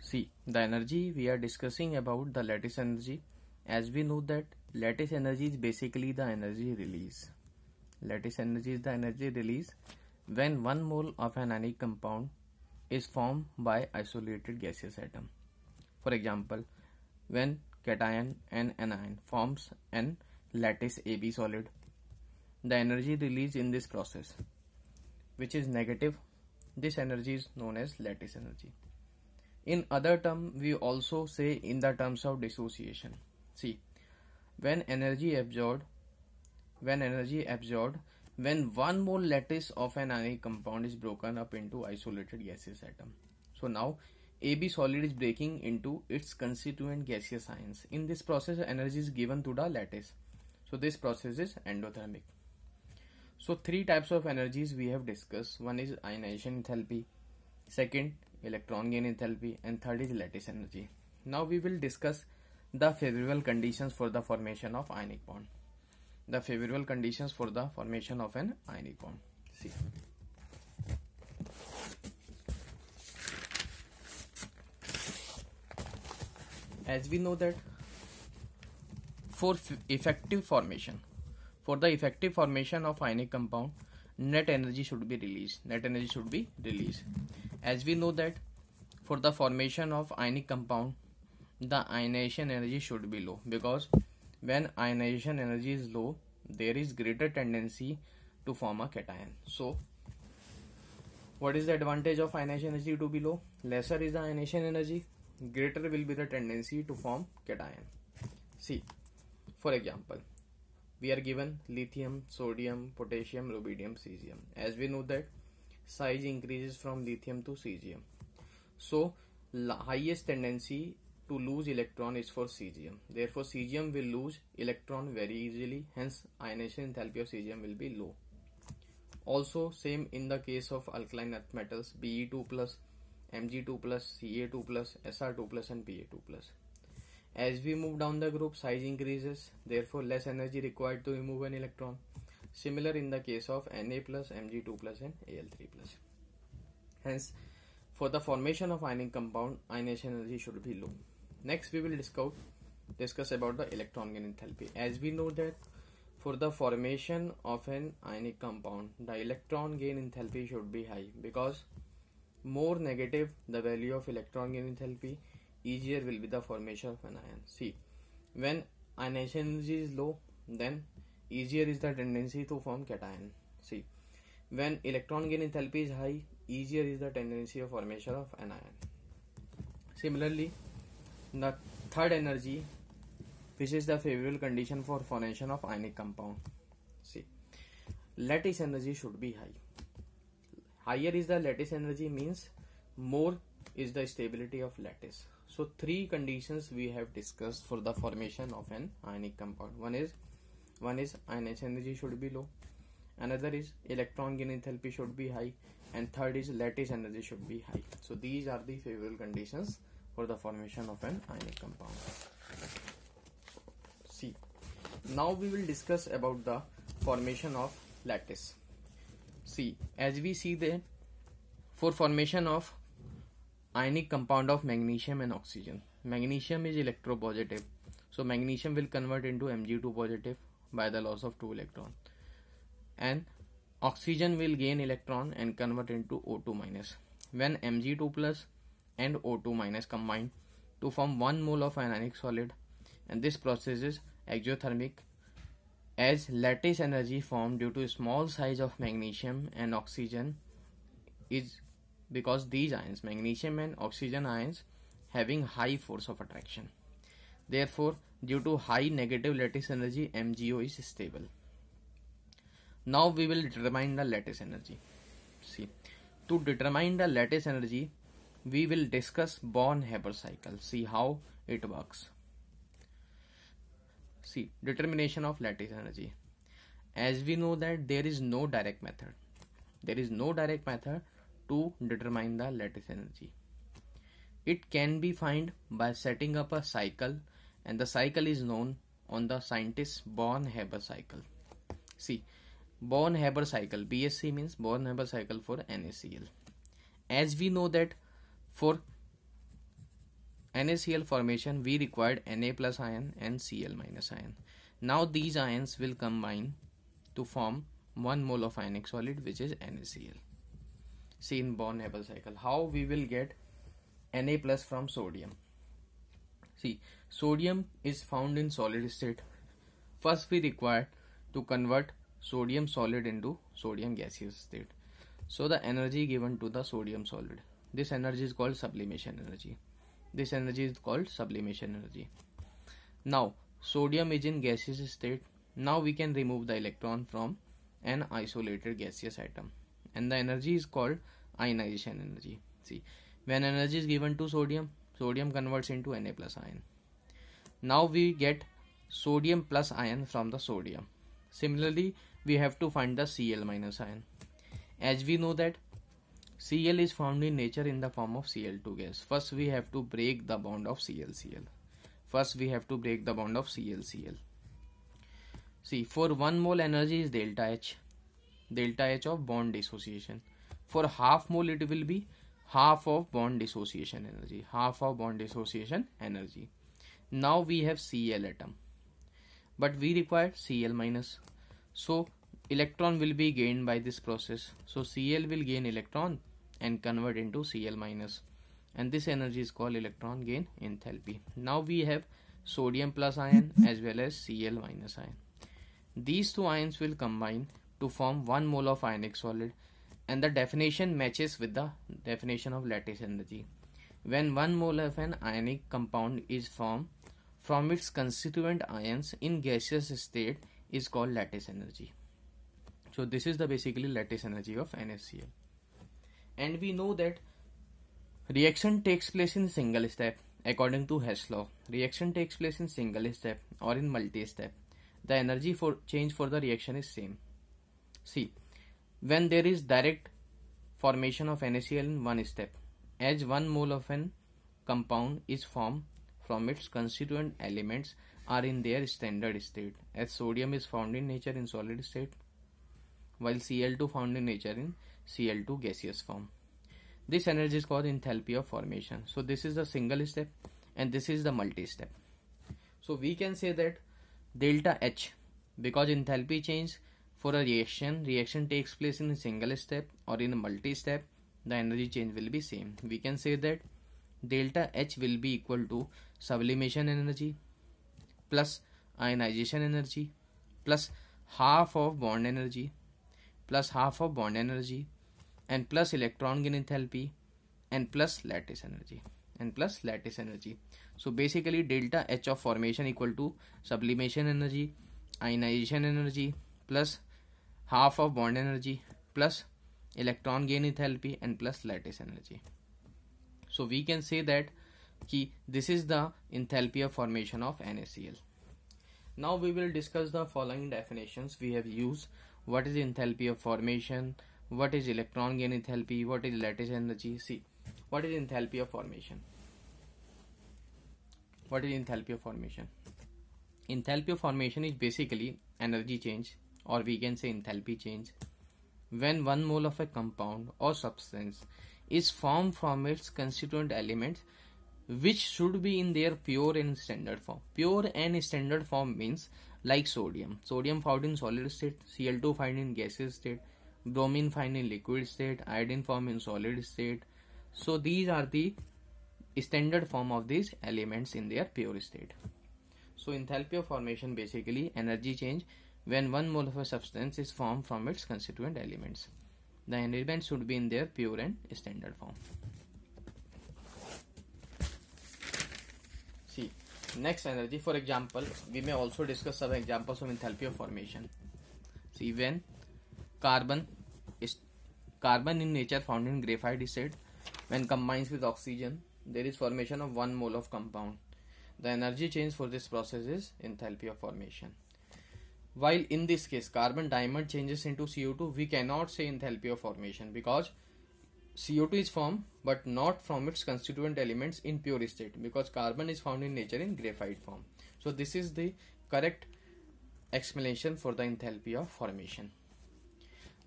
See, the energy we are discussing about the lattice energy. As we know that lattice energy is basically the energy release. Lattice energy is the energy release when 1 mole of an ionic compound is formed by isolated gaseous atom. For example, when cation and anion forms an lattice AB solid, the energy released in this process, which is negative, this energy is known as lattice energy. In other term, we also say in the terms of dissociation. See, when 1 mole lattice of an ionic compound is broken up into isolated gaseous atom. So now AB solid is breaking into its constituent gaseous ions. In this process, energy is given to the lattice. So this process is endothermic. So 3 types of energies we have discussed. One is ionization enthalpy, second electron gain enthalpy, and third is lattice energy. Now we will discuss the favorable conditions for the formation of ionic bond. The favorable conditions for the formation of an ionic bond. See. As we know that for the effective formation of ionic compound, net energy should be released. As we know that for the formation of ionic compound, the ionization energy should be low, because when ionization energy is low, there is greater tendency to form a cation. So what is the advantage of ionization energy to be low? Lesser is the ionization energy, greater will be the tendency to form cation. See, for example, we are given lithium, sodium, potassium, rubidium, cesium. As we know that size increases from lithium to cesium, so highest tendency to lose electron is for cesium. Therefore, cesium will lose electron very easily. Hence, ionization enthalpy of cesium will be low. Also, same in the case of alkaline earth metals: Be2+, Mg2+, Ca2+, Sr2+, and Pa2+. As we move down the group, size increases. Therefore, less energy required to remove an electron. Similar in the case of Na+, Mg2+, and Al3+. Hence, for the formation of ionic compound, ionization energy should be low. Next, we will discuss about the electron gain enthalpy. As we know that for the formation of an ionic compound, the electron gain enthalpy should be high, because more negative the value of electron gain enthalpy, easier will be the formation of an ion. See, when ionization energy is low, then easier is the tendency to form cation. See, when electron gain enthalpy is high, easier is the tendency of formation of an ion. Similarly, the third energy, which is the favorable condition for formation of ionic compound. See, lattice energy should be high. Higher is the lattice energy, means more is the stability of lattice. So 3 conditions we have discussed for the formation of an ionic compound. One is ionization energy should be low, another is electron gain enthalpy should be high, and third is lattice energy should be high. So these are the favorable conditions for the formation of an ionic compound. See, now we will discuss about the formation of lattice. See, as we see that for formation of ionic compound of magnesium and oxygen, magnesium is electropositive, so magnesium will convert into Mg2 positive by the loss of 2 electrons, and oxygen will gain electron and convert into O2 minus. When Mg2 plus and O2 minus combine to form 1 mole of ionic solid, and this process is exothermic, as lattice energy formed due to small size of magnesium and oxygen is because these ions, magnesium and oxygen ions, having high force of attraction. Therefore, due to high negative lattice energy, MgO is stable. Now we will determine the lattice energy. See, to determine the lattice energy, we will discuss Born-Haber cycle. See how it works. See, determination of lattice energy. As we know that there is no direct method. To determine the lattice energy. It can be found by setting up a cycle, and the cycle is known on the scientist Born-Haber cycle. See, Born-Haber cycle, BSC means Born-Haber cycle for NaCl. As we know that for NaCl formation, we required Na plus ion and Cl minus ion. Now these ions will combine to form 1 mole of ionic solid, which is NaCl. See in Born-Haber cycle, how we will get Na plus from sodium. See, sodium is found in solid state. First we require to convert sodium solid into sodium gaseous state. So the energy given to the sodium solid, this energy is called sublimation energy. This energy is called sublimation energy. Now sodium is in gaseous state. Now we can remove the electron from an isolated gaseous atom, and the energy is called ionization energy. See, when energy is given to sodium, sodium converts into Na plus ion. Now we get sodium plus ion from the sodium. Similarly, we have to find the Cl minus ion. As we know that Cl is found in nature in the form of Cl2 gas. First we have to break the bond of ClCl. See, for 1 mole energy is delta H of bond dissociation. For half mole it will be half of bond dissociation energy. Now we have Cl atom, but we require Cl minus. So electron will be gained by this process. So Cl will gain electron and convert into Cl minus, and this energy is called electron gain enthalpy. Now we have sodium plus ion as well as Cl minus ion. These two ions will combine to form 1 mole of ionic solid, and the definition matches with the definition of lattice energy. When 1 mole of an ionic compound is formed from its constituent ions in gaseous state is called lattice energy. So this is the basically lattice energy of NaCl. And we know that reaction takes place in single step. According to Hess law, reaction takes place in single step or in multi-step. The energy for change for the reaction is same. See, when there is direct formation of NaCl in one step, as 1 mole of an compound is formed from its constituent elements are in their standard state, as sodium is found in nature in solid state, while Cl2 found in nature in Cl2 gaseous form. This energy is called enthalpy of formation. So this is the single step and this is the multi-step. So we can say that delta H, because enthalpy change for a reaction takes place in a single step or in a multi-step, the energy change will be same. We can say that delta H will be equal to sublimation energy plus ionization energy plus half of bond energy and plus electron gain enthalpy and plus lattice energy. So basically delta H of formation equal to sublimation energy, ionization energy plus half of bond energy plus electron gain enthalpy and plus lattice energy. So we can say that this is the enthalpy of formation of NaCl. Now we will discuss the following definitions we have used. What is enthalpy of formation? What is electron gain enthalpy? What is lattice energy? See, what is enthalpy of formation? Enthalpy of formation is basically energy change, or we can say enthalpy change, when 1 mole of a compound or substance is formed from its constituent elements, which should be in their pure and standard form. Pure and standard form means like sodium found in solid state, Cl2 found in gaseous state, bromine found in liquid state, iodine found in solid state. So these are the standard form of these elements in their pure state. So enthalpy of formation basically energy change when 1 mole of a substance is formed from its constituent elements. The elements should be in their pure and standard form. See, next energy, for example, we may also discuss some examples of enthalpy of formation. See, when carbon in nature found in graphite state, when combines with oxygen, there is formation of 1 mole of compound. The energy change for this process is enthalpy of formation. While in this case carbon diamond changes into CO2, we cannot say enthalpy of formation because CO2 is formed but not from its constituent elements in pure state, because carbon is found in nature in graphite form. So this is the correct explanation for the enthalpy of formation.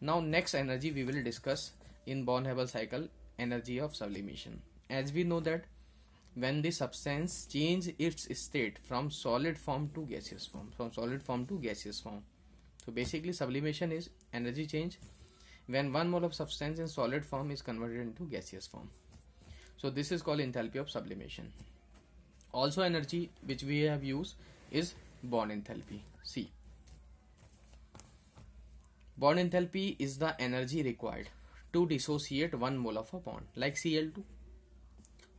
Now next energy we will discuss in Born-Haber cycle, energy of sublimation. As we know that when the substance change its state from solid form to gaseous form, So basically sublimation is energy change when 1 mole of substance in solid form is converted into gaseous form. So this is called enthalpy of sublimation. Also energy which we have used is bond enthalpy. See, bond enthalpy is the energy required to dissociate 1 mole of a bond, like Cl2.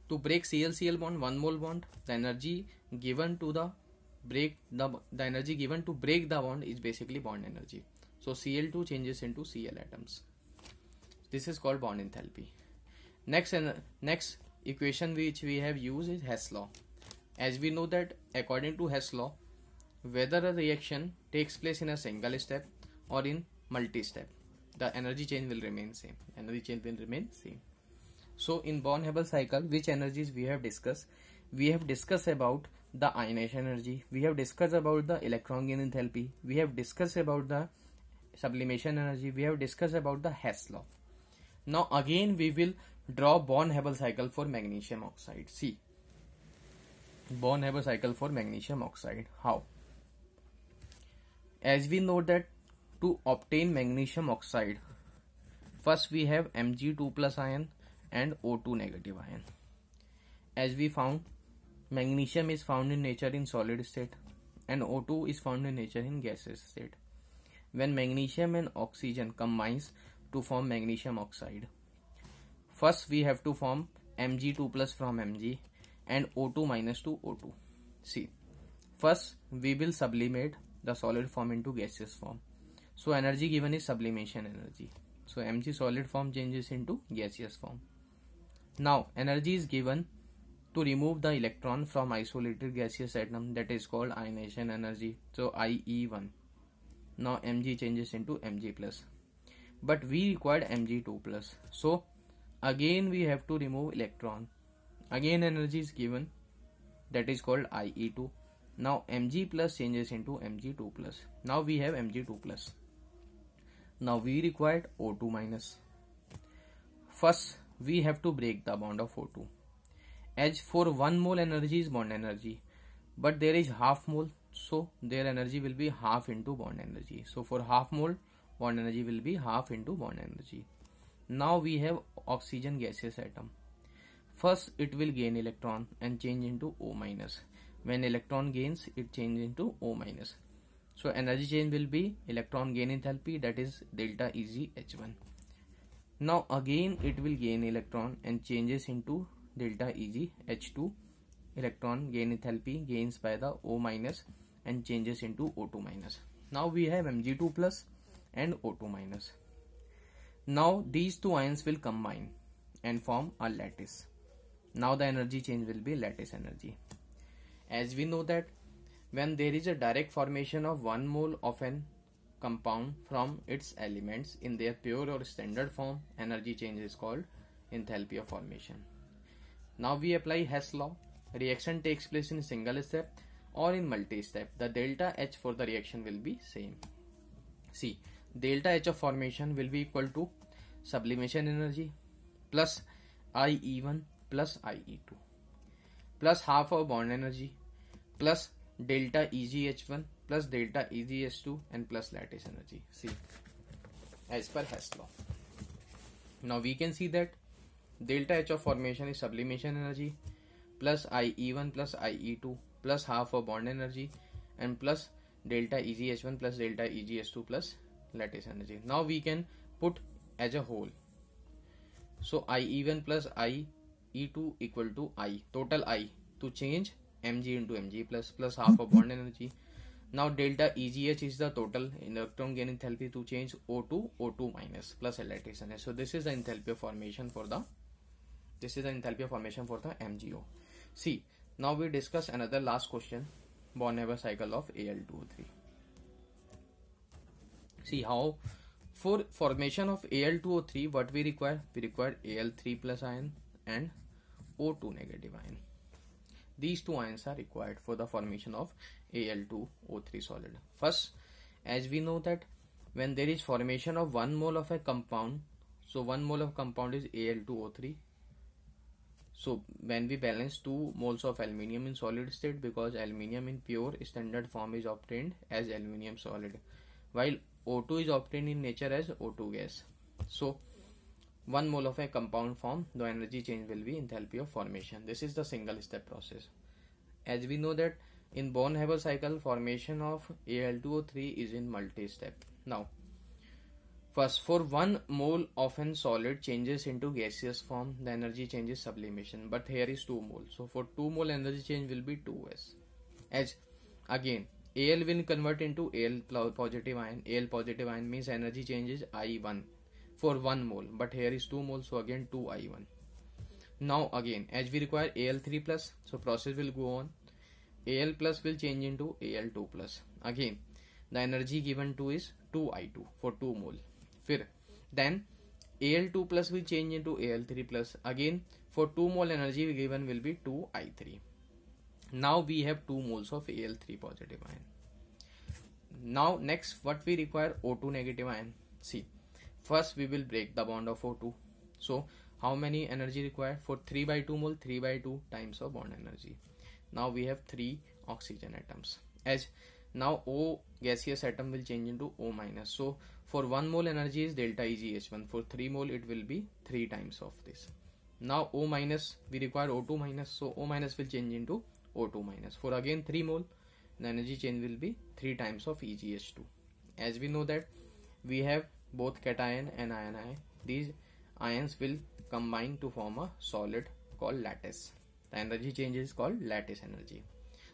To break Cl-Cl bond, 1 mole bond, the energy given to break the bond is basically bond energy. So Cl2 changes into Cl atoms. This is called bond enthalpy. Next equation which we have used is Hess law. As we know that according to Hess law, whether a reaction takes place in a single step or in multi-step, the energy change will remain same. So in Born-Haber cycle, which energies we have discussed? We have discussed about the ionization energy, we have discussed about the electron gain enthalpy, we have discussed about the sublimation energy, we have discussed about the Hess law. Now again we will draw Born-Haber cycle for magnesium oxide. See, Born-Haber cycle for magnesium oxide. How? As we know that to obtain magnesium oxide, first we have Mg2 plus ion and O2 negative ion. As we found, magnesium is found in nature in solid state and O2 is found in nature in gaseous state. When magnesium and oxygen combines to form magnesium oxide, first we have to form Mg2 plus from Mg and O2 minus to O2. See, first we will sublimate the solid form into gaseous form. So energy given is sublimation energy. So Mg solid form changes into gaseous form. Now energy is given to remove the electron from isolated gaseous atom, that is called ionization energy. So IE1. Now Mg changes into Mg plus. But we required Mg2 plus. So again we have to remove electron. Again energy is given, that is called IE2. Now Mg plus changes into Mg2 plus. Now we have Mg2 plus. Now we required O2 minus. First we have to break the bond of O2. As for 1 mole energy is bond energy, but there is half mole, so their energy will be half into bond energy. So for half mole, bond energy will be half into bond energy. Now we have oxygen gaseous atom. First it will gain electron and change into O minus. When electron gains, it changes into O minus. So energy change will be electron gain enthalpy, that is delta EgH1. Now again it will gain electron and changes into delta EgH2. Electron gain enthalpy gains by the O minus and changes into O2 minus. Now we have Mg2 plus and O2 minus. Now these two ions will combine and form a lattice. Now the energy change will be lattice energy. As we know that when there is a direct formation of 1 mole of an compound from its elements in their pure or standard form, energy change is called enthalpy of formation. Now we apply Hess law. Reaction takes place in single step or in multi-step. The delta H for the reaction will be same. See, delta H of formation will be equal to sublimation energy plus IE1 plus IE2 plus half of bond energy plus delta EgH1 plus delta EgH2 and plus lattice energy. See, as per Hess law. Now we can see that delta H of formation is sublimation energy plus IE1 plus IE2 plus half of bond energy and plus delta EgH1 plus delta EgH2 plus lattice energy. Now we can put as a whole. So IE1 plus IE2 equal to I, total I, to change Mg into Mg plus half of bond energy. Now delta EgH is the total electron gain enthalpy to change O2 O2 minus plus lattice energy. So this is the enthalpy of formation for the MgO. See, now we discuss another last question, Born-Haber cycle of Al2O3. See how for formation of Al2O3 what we require? We require Al3 plus ion and O2 negative ion. These two ions are required for the formation of Al2O3 solid. First, as we know that when there is formation of 1 mole of a compound, so 1 mole of compound is Al2O3. So when we balance 2 moles of aluminium in solid state, because aluminium in pure standard form is obtained as aluminium solid, while O2 is obtained in nature as O2 gas. So 1 mole of a compound form, the energy change will be enthalpy of formation. This is the single step process. As we know that in Born-Haber cycle, formation of Al2O3 is in multi-step. Now, first, for 1 mole of an solid changes into gaseous form, the energy change is sublimation. But here is 2 mole. So for 2 mole, energy change will be 2s. As again, Al will convert into Al positive ion. Al positive ion means energy change is I1 for 1 mole. But here is 2 mole, so again 2I1. Now again, as we require Al3 plus, so process will go on. Al plus will change into Al2 plus. Again, the energy given to is 2I2 for 2 mole. Then Al2 plus will change into Al3 plus. Again, for 2 mole energy given will be 2I3. Now we have 2 moles of Al3 positive ion. Now next, what we require? O2 negative ion. See, first we will break the bond of O2. So how many energy required? For 3 by 2 mole, 3 by 2 times of bond energy. Now we have 3 oxygen atoms. As now O gaseous atom will change into O minus. So for 1 mole energy is delta EgH1. For 3 mole it will be 3 times of this. Now O minus, we require O2 minus. So O minus will change into O2 minus. For again 3 mole, the energy change will be 3 times of EgH2. As we know that we have both cation and ion. These ions will combine to form a solid called lattice. The energy change is called lattice energy.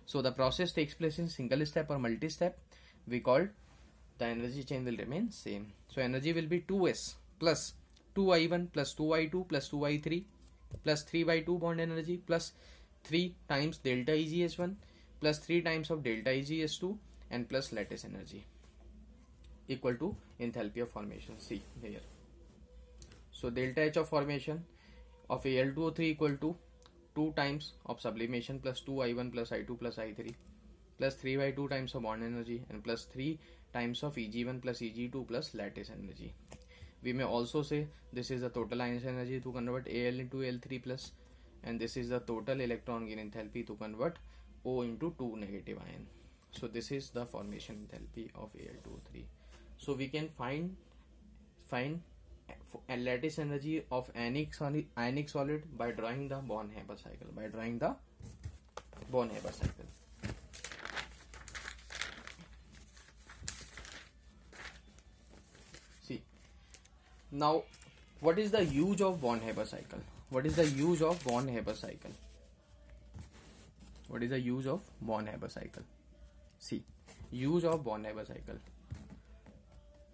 So the process takes place in single step or multi step. We call the energy change will remain same. So energy will be 2s plus 2I1 plus 2I2 plus 2I3 plus 3 by 2 bond energy plus 3 times delta EgH1 plus 3 times of delta EgH2 and plus lattice energy equal to enthalpy of formation. See here. So delta H of formation of Al2O3 equal to 2 times of sublimation plus 2I1 plus I2 plus I3 plus 3 by 2 times of bond energy and plus 3 times of Eg1 plus Eg2 plus lattice energy. We may also say this is the total ion energy to convert Al into Al3 plus, and this is the total electron gain enthalpy to convert O into 2 negative ion. So this is the formation enthalpy of Al2O3. So we can find lattice energy of ionic solid by drawing the Born-Haber cycle. See, now what is the use of Born-Haber cycle? See, use of Born-Haber cycle.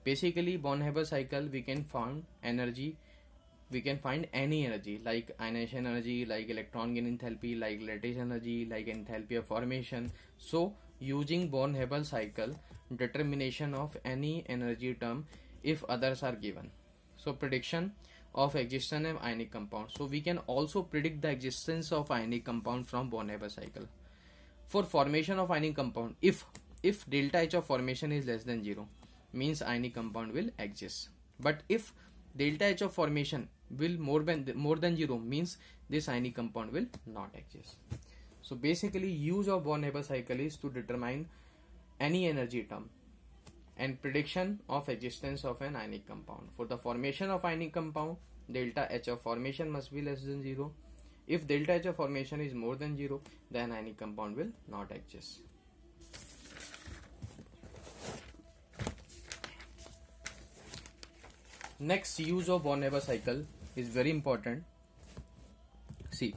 Basically, Born-Haber cycle, we can find energy. We can find any energy like ionization energy, like electron gain enthalpy, like lattice energy, like enthalpy of formation. So using Born-Haber cycle, determination of any energy term if others are given. So prediction of existence of ionic compound. So we can also predict the existence of ionic compound from Born-Haber cycle. For formation of ionic compound, if delta H of formation is less than 0, means ionic compound will exist. But if delta H of formation will more than 0, means this ionic compound will not exist. So basically, use of Born-Haber cycle is to determine any energy term and prediction of existence of an ionic compound. For the formation of ionic compound, delta H of formation must be less than 0. If delta H of formation is more than 0, then ionic compound will not exist. Next, use of Born-Haber cycle is very important. See,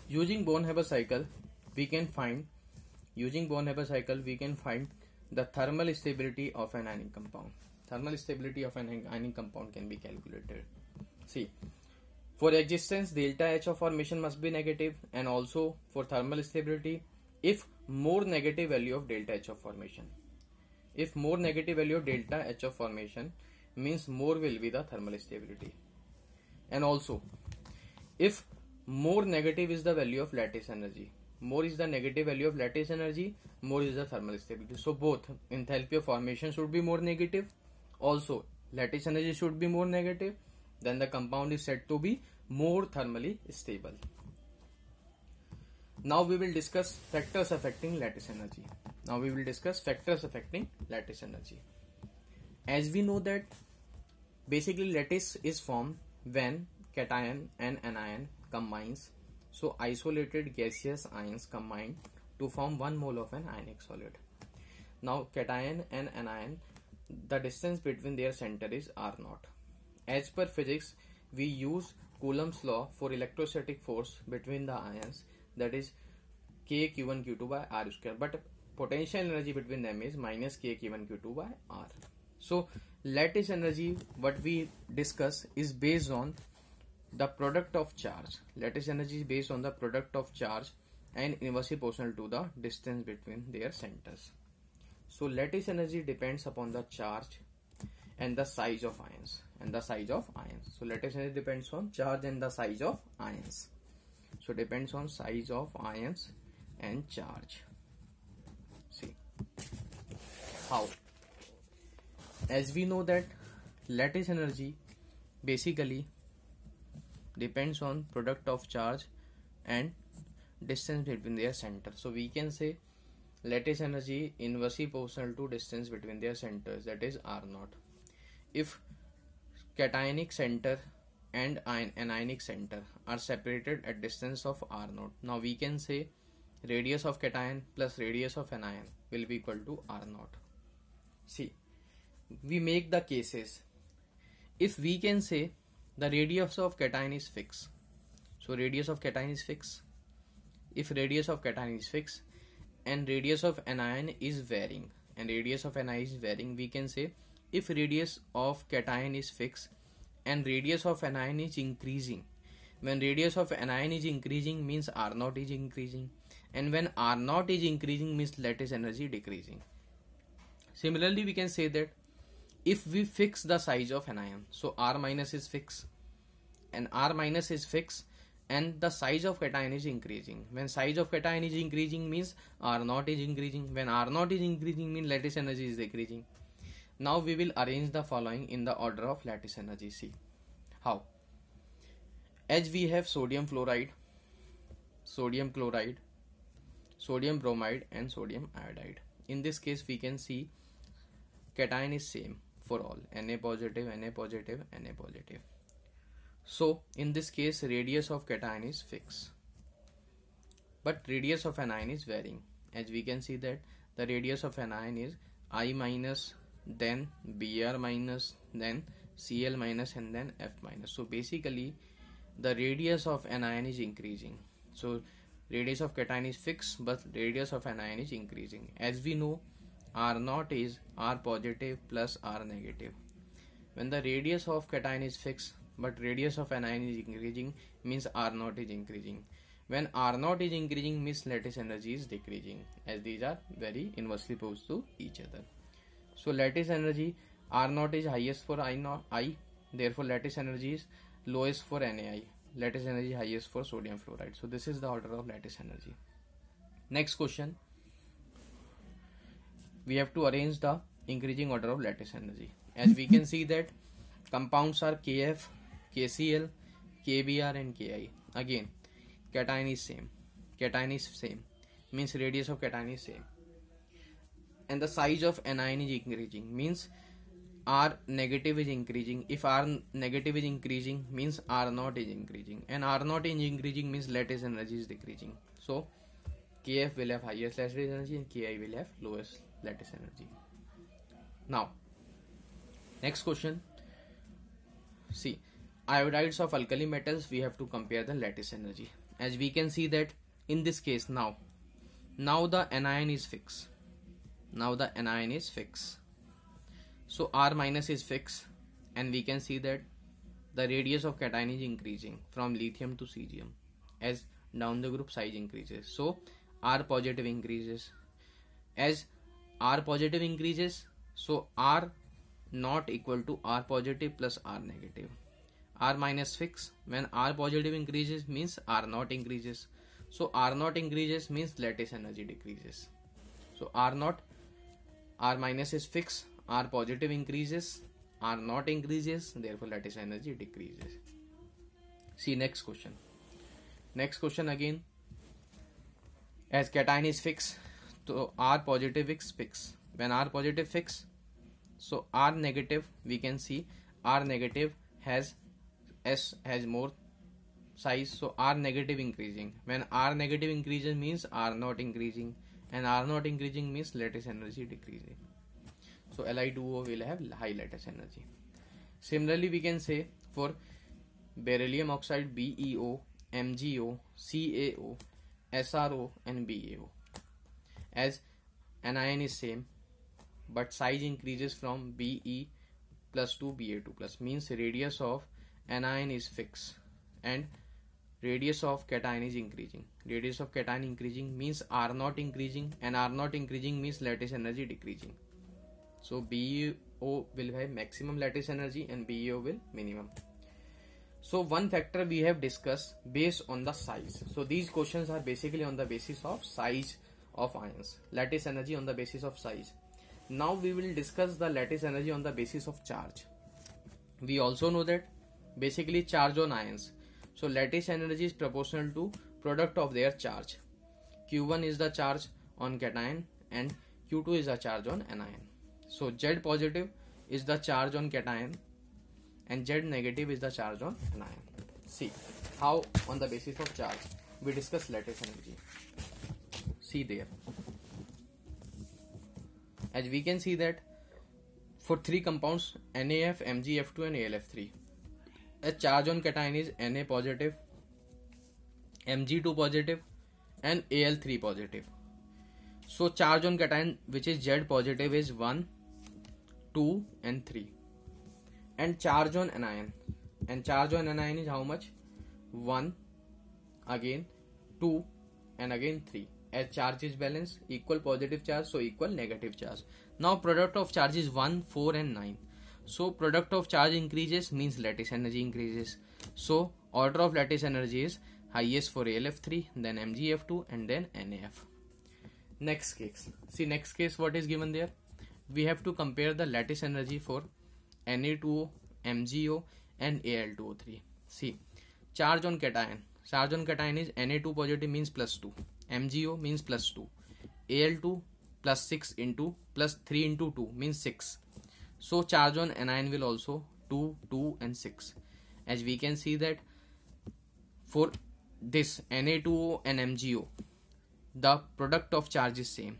using Born-Haber cycle, we can find the thermal stability of an ionic compound. Thermal stability of an ionic compound can be calculated. See, for existence, delta H of formation must be negative, and also for thermal stability, if more negative value of delta H of formation. If more negative value of delta H of formation, means more will be the thermal stability. And also, if more negative is the value of lattice energy, more is the negative value of lattice energy, more is the thermal stability. So both enthalpy of formation should be more negative, also lattice energy should be more negative, then the compound is said to be more thermally stable. Now we will discuss factors affecting lattice energy. As we know that basically lattice is formed when cation and anion combines. So isolated gaseous ions combine to form 1 mole of an ionic solid. Now cation and anion, the distance between their center is r0. As per physics, we use Coulomb's law for electrostatic force between the ions, that is k q1 q2 by r square, but potential energy between them is minus k q1 q2 by r. So lattice energy, what we discuss, is based on the product of charge. Lattice energy is based on the product of charge and inversely proportional to the distance between their centers. So lattice energy depends upon the charge and the size of ions. So lattice energy depends on charge and the size of ions. So depends on size of ions and charge. See how? As we know that lattice energy basically depends on product of charge and distance between their center. So we can say lattice energy inversely proportional to distance between their centers, that is r0. If cationic center and anionic center are separated at distance of r0, now we can say radius of cation plus radius of anion will be equal to r0. See, we make the cases. If we can say the radius of cation is fixed, so radius of cation is fixed. If radius of cation is fixed and radius of anion is varying, we can say if radius of cation is fixed and radius of anion is increasing. When radius of anion is increasing means r0 is increasing, and when r0 is increasing means lattice energy decreasing. Similarly, we can say that if we fix the size of anion, so r minus is fixed and the size of cation is increasing. When size of cation is increasing means r0 is increasing. When r0 is increasing means lattice energy is decreasing. Now we will arrange the following in the order of lattice energy. See how? As we have sodium fluoride, sodium chloride, sodium bromide and sodium iodide. In this case we can see cation is same for all, Na positive, Na positive, Na positive. So in this case radius of cation is fixed, but radius of anion is varying. As we can see that the radius of anion is I minus, then Br minus, then Cl minus and then F minus. So basically the radius of anion is increasing. So radius of cation is fixed but radius of anion is increasing. As we know, R0 is R positive plus R negative. When the radius of cation is fixed but radius of anion is increasing means R0 is increasing. When R0 is increasing means lattice energy is decreasing, as these are very inversely opposed to each other. So lattice energy R0 is highest for I, therefore lattice energy is lowest for NaI. Lattice energy highest for sodium fluoride. So this is the order of lattice energy. Next question. We have to arrange the increasing order of lattice energy. As we can see that compounds are Kf, KCl, KBr and Ki. Again, cation is same. Means radius of cation is same. And the size of anion is increasing, means R negative is increasing. If R negative is increasing means R0 is increasing, and R0 is increasing means lattice energy is decreasing. So Kf will have highest lattice energy and Ki will have lowest lattice energy. Now next question. See, iodides of alkali metals, we have to compare the lattice energy. As we can see that in this case now the anion is fixed. So R minus is fixed, and we can see that the radius of cation is increasing from lithium to cesium as down the group size increases. So R positive increases. As R positive increases, so R not equal to R positive plus R negative. R minus fixed. When R positive increases means R not increases. So R not increases means lattice energy decreases. So R minus is fixed, R positive increases, R not increases, therefore lattice energy decreases. See next question. Next question again. as cation is fixed, so R positive is fixed. When R positive fixed, so R negative, we can see R negative has S has more size, so R negative increasing. When R negative increases means R not increasing, and R not increasing means lattice energy decreasing. So Li2O will have high lattice energy. Similarly, we can say for beryllium oxide, BeO, MgO, CaO, SrO and BaO, as anion is same but size increases from Be plus to Ba2 plus, means radius of anion is fixed and radius of cation is increasing. Radius of cation increasing means R not increasing, and R not increasing means lattice energy decreasing. So BeO will have maximum lattice energy and BeO will minimum. So one factor we have discussed based on the size. So these questions are basically on the basis of size of ions, lattice energy on the basis of size. Now we will discuss the lattice energy on the basis of charge. We also know that basically charge on ions. So lattice energy is proportional to product of their charge. Q1 is the charge on cation and Q2 is the charge on anion. So Z positive is the charge on cation and Z negative is the charge on anion. See how on the basis of charge we discuss lattice energy. See there. As we can see that for three compounds NaF, MgF2 and AlF3, a charge on cation is Na positive, Mg2 positive and Al3 positive. So charge on cation which is Z positive is 1, 2 and 3, and charge on anion is how much? 1, again 2 and again 3. As charge is balanced, equal positive charge, so equal negative charge. Now product of charge is 1, 4 and 9. So product of charge increases means lattice energy increases. So order of lattice energy is highest for AlF3, then MgF2 and then NaF. Next case. See next case what is given there. We have to compare the lattice energy for Na2O, MgO and Al2O3. See charge on cation. Charge on cation is Na2 positive means plus 2. MgO means plus 2. Al2 plus 6 into plus 3 into 2 means 6. So charge on anion will also 2, 2 and 6. As we can see that for this Na2O and MgO, the product of charge is same.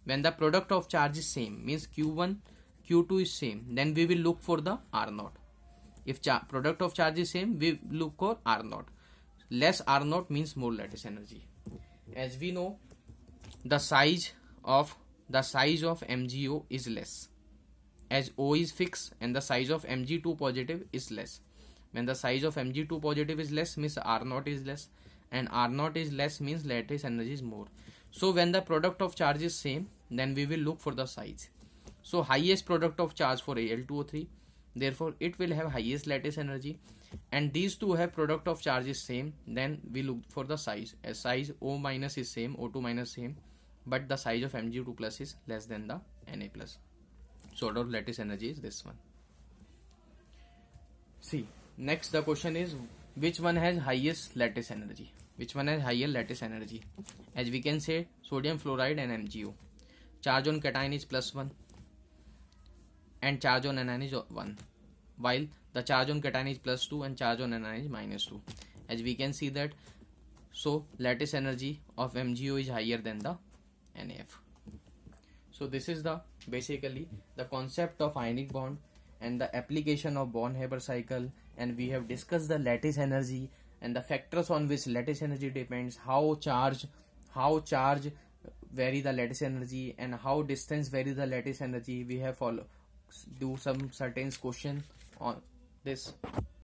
When the product of charge is same means Q1, Q2 is same, then we will look for the R0. If product of charge is same, we look for R0. Less R0 means more lattice energy. As we know, the size of MgO is less, as O is fixed and the size of Mg2 positive is less. When the size of Mg2 positive is less means R0 is less, and R0 is less means lattice energy is more. So when the product of charge is same, then we will look for the size. So highest product of charge for Al2O3, therefore it will have highest lattice energy, and these two have product of charge is same, then we look for the size. As size O minus is same, O2 minus same, but the size of Mg2 plus is less than the Na plus. So order of lattice energy is this one. See next the question is which one has highest lattice energy? Which one has higher lattice energy? As we can say sodium fluoride and MgO. Charge on cation is plus 1 and charge on anion is 1, while the charge on cation is plus 2 and charge on anion is minus 2. As we can see that, so lattice energy of MgO is higher than the NaF. So this is the basically the concept of ionic bond and the application of Born-Haber cycle, and we have discussed the lattice energy and the factors on which lattice energy depends, how charge vary the lattice energy and how distance vary the lattice energy. We have do some certain question on this.